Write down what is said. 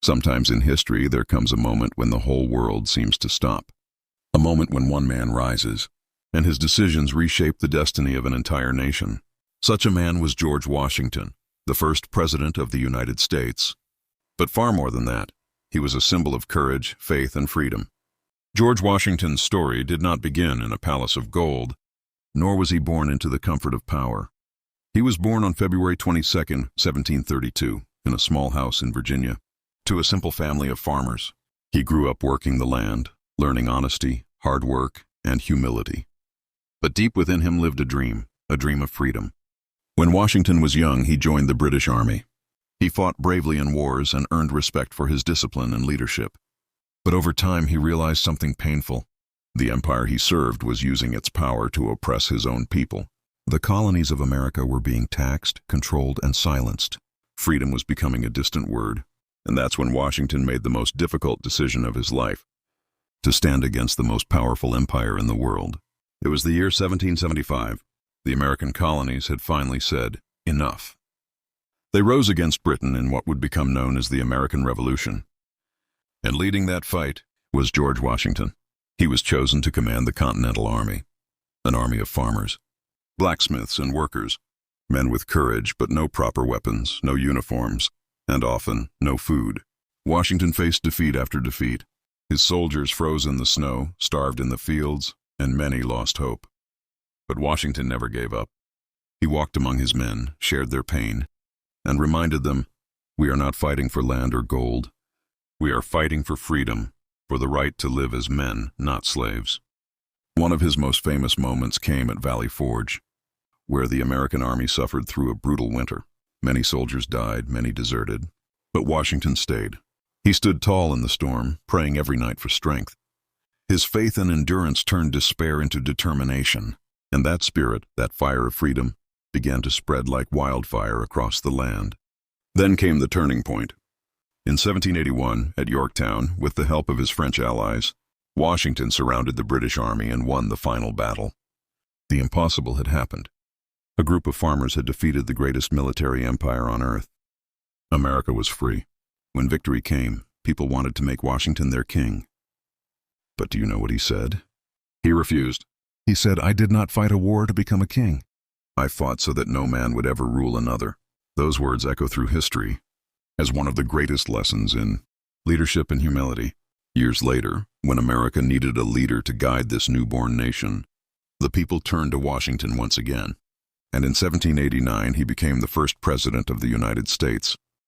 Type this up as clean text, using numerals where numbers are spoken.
Sometimes in history there comes a moment when the whole world seems to stop. A moment when one man rises, and his decisions reshape the destiny of an entire nation. Such a man was George Washington, the first president of the United States. But far more than that, he was a symbol of courage, faith, and freedom. George Washington's story did not begin in a palace of gold, nor was he born into the comfort of power. He was born on February 22, 1732, in a small house in Virginia, to a simple family of farmers. He grew up working the land, learning honesty, hard work, and humility. But deep within him lived a dream of freedom. When Washington was young, he joined the British Army. He fought bravely in wars and earned respect for his discipline and leadership. But over time, he realized something painful. The empire he served was using its power to oppress his own people. The colonies of America were being taxed, controlled, and silenced. Freedom was becoming a distant word, and that's when Washington made the most difficult decision of his life: to stand against the most powerful empire in the world. It was the year 1775. The American colonies had finally said, enough. They rose against Britain in what would become known as the American Revolution. And leading that fight was George Washington. He was chosen to command the Continental Army, an army of farmers, blacksmiths, and workers, men with courage but no proper weapons, no uniforms, and often no food. Washington faced defeat after defeat. His soldiers froze in the snow, starved in the fields, and many lost hope. But Washington never gave up. He walked among his men, shared their pain, and reminded them, we are not fighting for land or gold. We are fighting for freedom, for the right to live as men, not slaves. One of his most famous moments came at Valley Forge, where the American army suffered through a brutal winter. Many soldiers died, many deserted, but Washington stayed. He stood tall in the storm, praying every night for strength. His faith and endurance turned despair into determination, and that spirit, that fire of freedom, began to spread like wildfire across the land. Then came the turning point. In 1781, at Yorktown, with the help of his French allies, Washington surrounded the British Army and won the final battle. The impossible had happened. A group of farmers had defeated the greatest military empire on earth. America was free. When victory came, people wanted to make Washington their king. But do you know what he said? He refused. He said, I did not fight a war to become a king. I fought so that no man would ever rule another. Those words echo through history as one of the greatest lessons in leadership and humility. Years later, when America needed a leader to guide this newborn nation, the people turned to Washington once again. And in 1789, he became the first president of the United States.